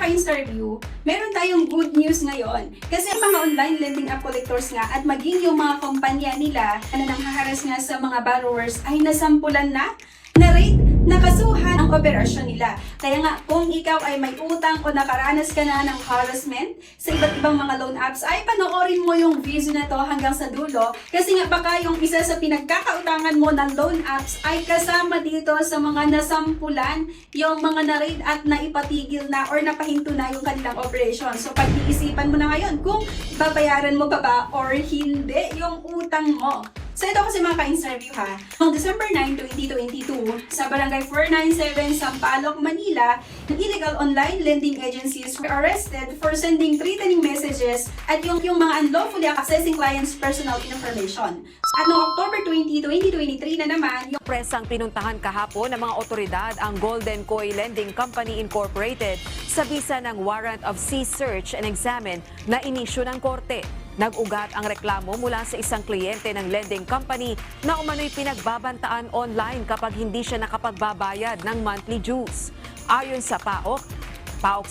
ka-interview, meron tayong good news ngayon. Kasi mga online lending app collectors nga at maging yung mga kumpanya nila na nanghaharas nga sa mga borrowers ay nasampulan na rate nakasuhan ang operasyon nila. Kaya nga, kung ikaw ay may utang o nakaranas ka na ng harassment sa iba't ibang mga loan apps, ay panoorin mo yung video na to hanggang sa dulo. Kasi nga baka yung isa sa pinagkakautangan mo ng loan apps ay kasama dito sa mga nasampulan, yung mga na-rate at naipatigil na or napahinto na yung kanilang operation. So pag-iisipan mo na ngayon kung babayaran mo pa ba or hindi yung utang mo. So ito kasi mga ka-interview ha, noong December 9, 2022, sa Barangay 497, Sampaloc, Manila, illegal online lending agencies were arrested for sending threatening messages at yung mga unlawfully accessing clients' personal information. At noong October 20, 2023 na naman, yung Presang pinuntahan kahapon ng mga otoridad ang Golden Koi Lending Company Incorporated sa bisa ng Warrant of Seize, Search and Examine na inisyu ng korte. Nag-ugat ang reklamo mula sa isang kliyente ng lending company na umano'y pinagbabantaan online kapag hindi siya nakapagbabayad ng monthly dues. Ayon sa PAOK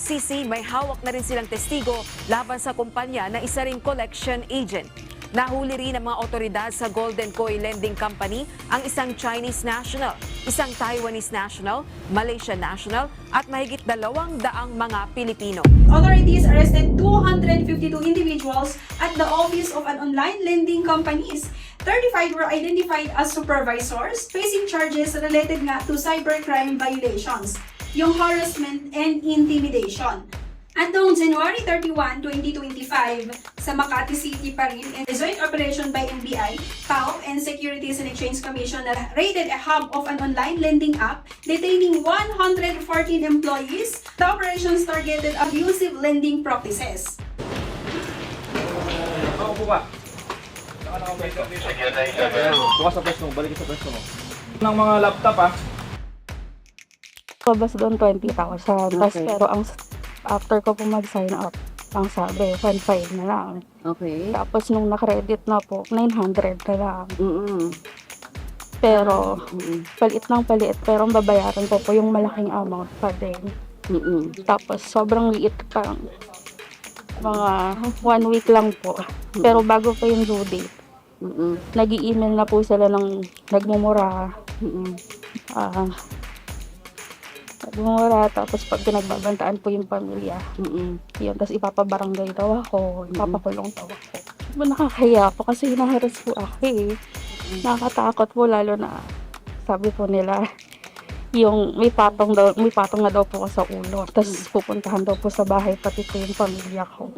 CC, may hawak na rin silang testigo laban sa kumpanya na isa ring collection agent. Nahuli rin ng mga otoridad sa Golden Koi Lending Company ang isang Chinese national, isang Taiwanese national, Malaysian national at mahigit 200 mga Pilipino. authorities arrested 252 individuals at the office of an online lending companies. 35 were identified as supervisors facing charges related nga to cybercrime violations, yung harassment and intimidation. At noong January 31, 2025, sa Makati City pa rin, in a joint operation by NBI, PAOK, and Securities and Exchange Commission na raided a hub of an online lending app, detaining 114 employees. The operations targeted abusive lending practices. Ako po ba? Bukas sa pwesto mo, balik sa pwesto mo. Ng mga laptop Pabas doon 20,000. Tapos pero ang after ko po mag-sign up, ang sabi, 1.5 na lang. Okay. Tapos nung na-credit na po, 900 na lang. Pero, palit ng palit. Pero ang babayaran ko po yung malaking amount pa din. Tapos sobrang liit pa. Mga 1 week lang po. Pero bago pa yung due date, nag-i-email na po sila ng nagmumura. Nagmumura, tapos pag pinagbabantaan po yung pamilya, yun, tapos ipapabarangay daw ako, ipapakulong daw ako. Nakakahiya po kasi hinaharas po ako eh. Nakakatakot po lalo na sabi po nila, yung may patong na daw po ako sa ulo, tapos pupuntahan daw po sa bahay pati po yung pamilya ko.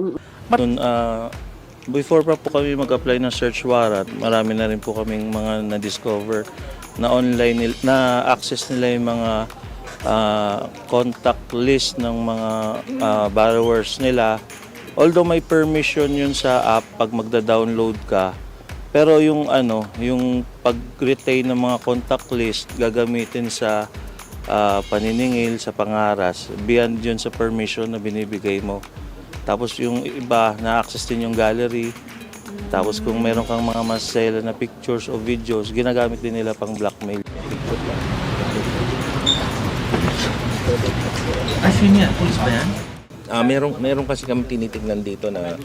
Before pa po kami mag-apply ng search warrant, marami na rin po kaming mga na-discover na online na access nila yung mga contact list ng mga borrowers nila. Although may permission yun sa app pag magda-download ka, pero yung pag-retain ng mga contact list gagamitin sa paniningil, sa pangaras, beyond yun sa permission na binibigay mo. Tapos yung iba, na-access din yung gallery. Tapos kung meron kang mga masela na pictures o videos, ginagamit din nila pang blackmail. Sino yan? Pulis ba yan? Meron kasi kami tinitingnan dito na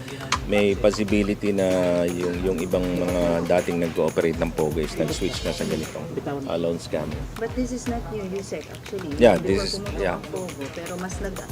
may possibility na yung ibang mga dating nag-cooperate ng POGO is nag-switch na sa ganitong loan scam. But this is not new, you said actually. Yeah, this is, yeah. POGO, pero mas nag-act.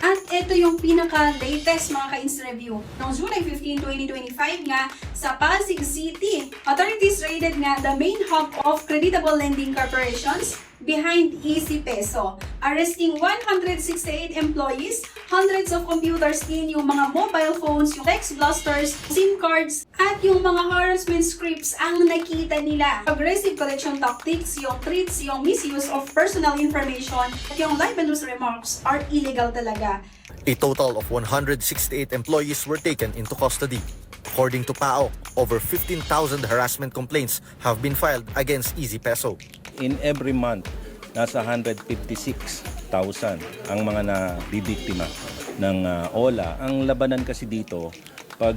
At ito yung pinaka-latest mga ka-interview. Noong July 15, 2025 nga, sa Pasig City, authorities raided nga the main hub of creditable lending corporations behind Easy Peso, arresting 168 employees, hundreds of computers in yung mga mobile phones, yung text blasters, SIM cards, at yung mga harassment scripts ang nakita nila. Aggressive collection tactics, yung threats, yung misuse of personal information, at yung libelous remarks are illegal talaga. A total of 168 employees were taken into custody. According to PAOK, over 15,000 harassment complaints have been filed against Easy Peso. In every month, nasa 156,000 ang mga nabibiktima ng OLA. Ang labanan kasi dito, pag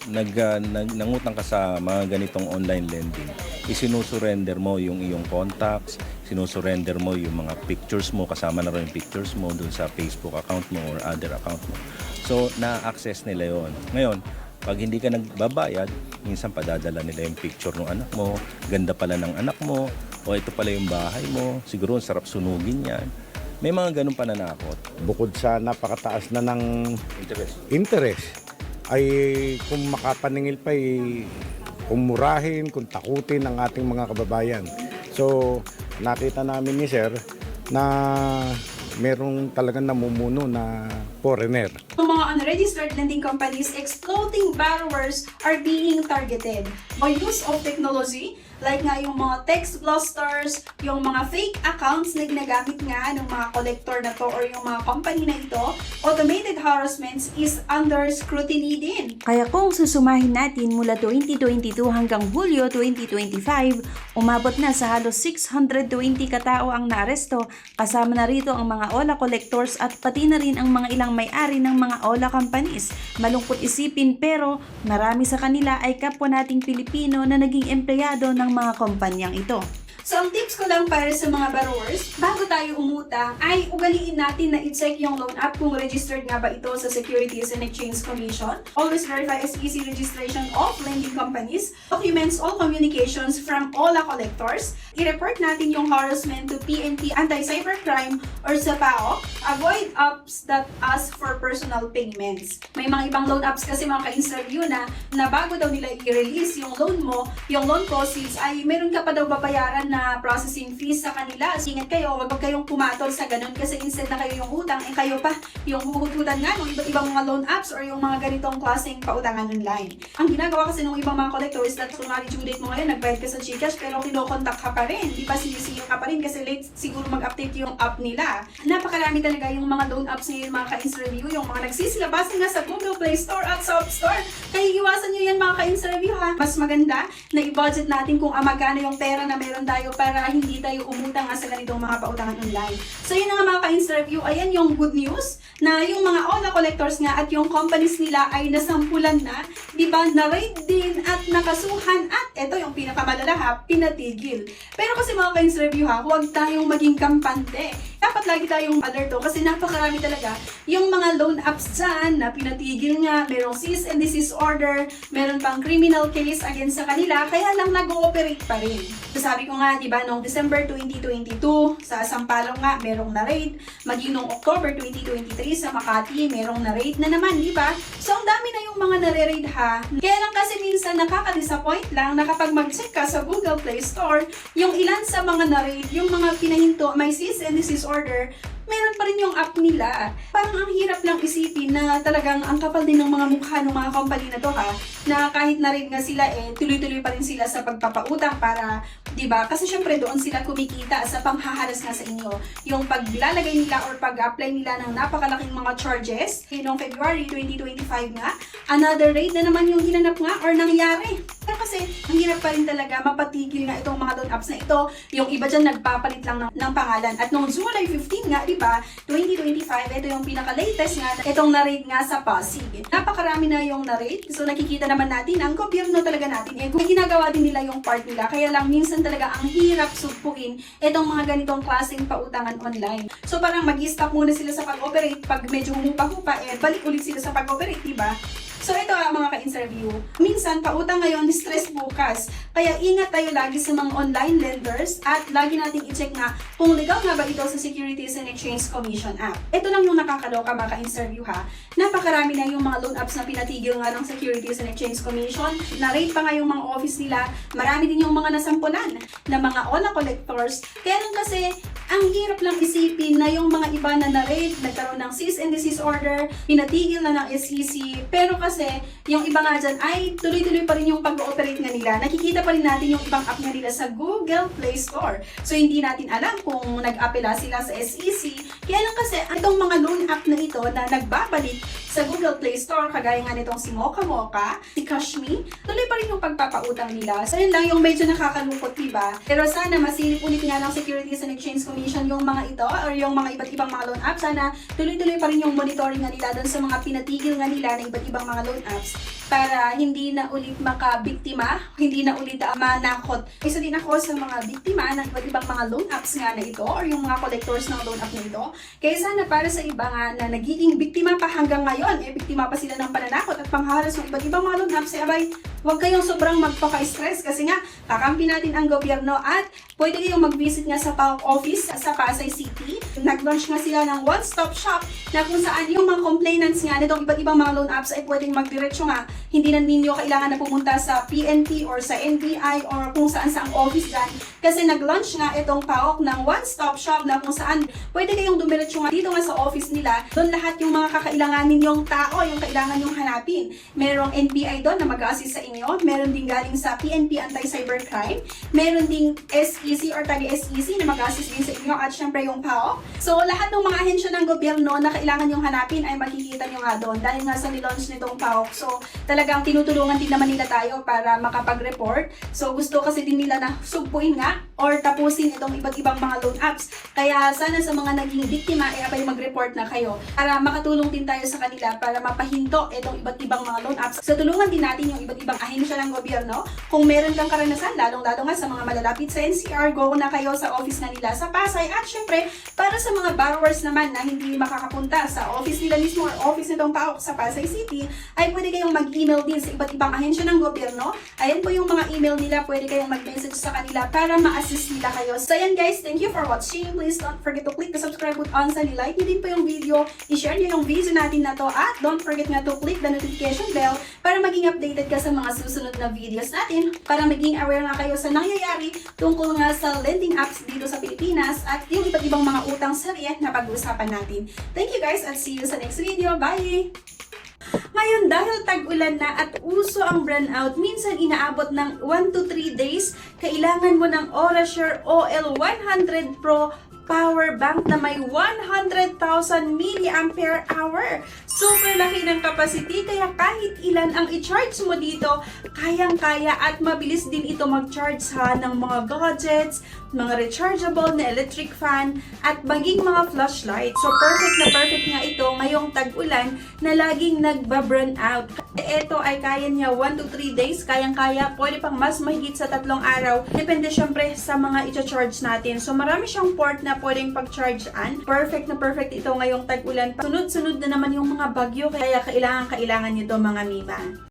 nangutang ka sa mga ganitong online lending, isinusurrender mo yung iyong contacts, sinusurrender mo yung mga pictures mo, kasama na rin yung pictures mo dun sa Facebook account mo or other account mo. So, na-access nila yon. Ngayon, pag hindi ka nagbabayad, minsan padadala nila yung picture ng anak mo, ganda pala ng anak mo, o ito pala yung bahay mo, siguro ang sarap sunugin yan. May mga ganun pananakot. Bukod sa napakataas na ng interest, ay kung makapaningil pa kung murahin, kung takutin ang ating mga kababayan. So, nakita namin ni Sir na merong talagang namumuno na foreigner. Ang mga unregistered lending companies exploiting borrowers are being targeted by use of technology like nga yung mga text blasters, yung mga fake accounts na ginagamit nga ng mga collector na to or yung mga company na ito. Automated harassments is under scrutiny din. Kaya kung susumahin natin mula 2022 hanggang Hulyo 2025, umabot na sa halos 620 katao ang naaresto, kasama na rito ang mga OLA collectors at pati na rin ang mga ilang may-ari ng mga OLA companies. Malungkot isipin pero marami sa kanila ay kapwa nating Pilipino na naging empleyado ng mga kumpanyang ito. So, ang tips ko lang para sa mga borrowers, bago tayo umutang, ay ugaliin natin na i-check yung loan app kung registered nga ba ito sa Securities and Exchange Commission. Always verify SEC registration of lending companies. Documents all communications from OLA collectors. I-report natin yung harassment to PNP Anti-Cybercrime or sa PAO. Avoid apps that ask for personal payments. May mga ibang loan apps kasi mga ka-interview na bago daw nila i-release yung loan mo, yung loan proceeds, ay meron ka pa daw babayaran na processing fees sa kanila. So, ingat kayo, wag kayong pumatol sa ganun kasi instead na kayo yung utang, kayo pa yung huhututan nga ng iba't ibang mga loan apps or yung mga ganitong klaseng pautangan online. Ang ginagawa kasi ng ibang mga collector is that kung due date mo ngayon, nagbayad ka sa GCash pero kinokontak ka pa rin. Di ba sinisiyo ka pa rin kasi late siguro mag-update yung app nila. Napakarami talaga yung mga loan apps ngayon, mga ka-interview, yung mga nagsisilabas nga sa Google Play Store at sa App Store. Kaya iwasan nyo yan mga ka-interview ha. Mas maganda na i-budget natin kung magkano yung pera na meron tayo para hindi tayo umutang sa ganitong mga pautangan online. So yun na nga mga ka-interview, ayan yung good news na yung mga OLA collectors nga at yung companies nila ay nasampulan na, di ba, na-raid din at nakasuhan at eto yung pinakamalala ha, pinatigil. Pero kasi mga ka-interview ha, huwag tayong maging kampante. Dapat lagi tayong alerto kasi napakarami talaga yung mga loan apps dyan na pinatigil nga, merong cease and desist order, meron pang criminal case against sa kanila, kaya lang nag-ooperate pa rin. So sabi ko nga, di ba, noong December 2022, sa Sampaloc nga, merong na-raid. Maging noong October 2023 sa Makati, merong na-raid na naman, di ba? So ang dami na yung mga nare-raid ha. Kaya lang kasi minsan nakaka-disappoint lang na kapag mag-check ka sa Google Play Store, yung ilan sa mga na-raid, yung mga pinahinto, may cease and desist order, meron pa rin yung app nila. Parang ang hirap lang isipin na talagang ang kapal din ng mga mukha ng mga company na to ha, na kahit na-raid nga sila tuloy-tuloy pa rin sila sa pagpapautang para, di ba? Kasi syempre doon sila kumikita sa panghaharas nga sa inyo. Yung paglalagay nila or pag-apply nila ng napakalaking mga charges. Noong February 2025 nga, another raid na naman yung hinanap nga or nangyari. Pero kasi, ang hirap pa rin talaga mapatigil nga itong mga loan apps na ito. Yung iba dyan nagpapalit lang ng pangalan. At noong July 15 nga, di ba, 2025, ito yung pinaka-latest nga, itong na-raid nga sa Pasig. Napakarami na yung na-raid. So nakikita naman natin, ang gobyerno talaga natin, ginagawa din nila yung part nila. Kaya lang, minsan talaga ang hirap sugpuin itong mga ganitong klaseng pautangan online. So parang mag-stop muna sila sa pag-operate. Pag medyo humupa-hupa, balik ulit sila sa pag-operate, di ba? So ito mga ka-interview. Minsan, pautang ngayon, stress bukas. Kaya ingat tayo lagi sa mga online lenders at lagi nating i-check na kung legal nga ba ito sa Securities and Exchange Commission app. Ito lang yung nakakaloka mga ka-interview ha. Napakarami na yung mga loan apps na pinatigil nga ng Securities and Exchange Commission. Na-rate pa nga yung mga office nila. Marami din yung mga nasampulan na mga OLA collectors. Kaya lang kasi, ang hirap lang isipin na yung mga iba na na-rate, nagkaroon ng cease and desist order, pinatigil na ng SEC, pero kasi yung iba nga dyan ay tuloy-tuloy pa rin yung pag-ooperate nga nila. Nakikita pa rin natin yung ibang app nga nila sa Google Play Store. So hindi natin alam kung nag-apela sila sa SEC. Kaya lang kasi itong mga loan app na ito na nagbabalik sa Google Play Store, kagaya nga nitong si Mocha Mocha, si Kashmi, tuloy pa rin yung pagpapautang nila. So yun lang yung medyo nakakalungkot, diba? Pero sana masilip ulit nga ng Securities and Exchange Commission yung mga ito or yung mga iba't ibang mga loan apps. Sana tuloy-tuloy pa rin yung monitoring nga nila doon sa mga pinatigil nga nila ng iba't ibang mga loan apps para hindi na ulit makabiktima, hindi na ulit manakot. Isa din ako sa mga biktima ng iba't ibang mga loan apps nga na ito or yung mga collectors ng loan app na ito. Kaya sana para sa iba nga na nagiging biktima pa hanggang ngayon, biktima pa sila ng pananakot at pangharas ng iba't ibang mga loan apps, abay, huwag kayong sobrang magpaka-stress kasi nga kakampi natin ang gobyerno at pwede kayong mag-visit nga sa PAOK office sa Pasay City. Nag-launch nga sila ng one-stop shop na kung saan yung mga complainants nga nitong iba't ibang mga loan apps ay pwedeng magdiretso nga. Hindi na ninyo kailangan na pumunta sa PNP or sa NBI or kung saan sa office dyan. Kasi nag-launch nga itong PAOK ng one-stop shop na kung saan pwede kayong dumiretso nga dito nga sa office nila. Doon lahat yung mga kakailanganin yung tao, yung kailangan yung hanapin. Merong NBI doon na mag-assist sa inyo. Meron din galing sa PNP Anti-Cybercrime. Meron ding SEC or taga-SEC na mag-assist din sa inyo at syempre yung PAOK. So lahat ng mga ahensya ng gobyerno na kailangan yung hanapin ay makikita nyo nga doon dahil nga sa nilaunch nitong PAOK. So talagang tinutulungan din naman nila tayo para makapag-report. So gusto kasi din nila na sugpuin nga or tapusin itong iba't ibang mga loan apps. Kaya sana sa mga naging biktima ay abay mag-report na kayo para makatulong din tayo sa kanila para mapahinto itong iba't ibang mga loan apps. So tulungan din natin yung iba't ibang ahensya ng gobyerno. Kung meron kang karanasan, lalong-lalo nga sa mga malalapit sa NCR, go na kayo sa office na nila sa Pasay. At syempre, para sa mga borrowers naman na hindi makakapunta sa office nila mismo or office nitong PAOK sa Pasay City, ay pwede kayong mag-email din sa iba't ibang ahensya ng gobyerno. Ayan po yung mga email nila, pwede kayong mag-message sa kanila para ma-assist nila kayo. So ayan guys, thank you for watching. Please don't forget to click the subscribe button sa like nyo din po yung video, i-share nyo yung video natin na to at don't forget nga to click the notification bell para maging updated ka sa mga susunod na videos natin, para maging aware nga kayo sa nangyayari tungkol nga sa lending apps dito sa Pilipinas at yung iba't ibang mga utang serye na pag-uusapan natin. Thank you guys at see you sa next video. Bye! Ngayon, dahil tag-ulan na at uso ang brownout, minsan inaabot ng 1 to 3 days, kailangan mo ng Orasure OL100 Pro power bank na may 100,000 mAh. Super laki ng capacity kaya kahit ilan ang i-charge mo dito, kayang-kaya at mabilis din ito mag-charge ng mga gadgets, mga rechargeable na electric fan, at maging mga flashlight. So perfect na perfect nga ito ngayong tag-ulan na laging nagba-burn out. Ito ay kaya niya 1 to 3 days, kayang-kaya, pwede pang mas mahigit sa 3 araw. Depende syempre sa mga i-charge natin. So marami siyang port na pwedeng pag-chargean. Perfect na perfect ito ngayong tag-ulan. Sunod-sunod na naman yung mga bagyo, kaya kailangan nyo to mga mima.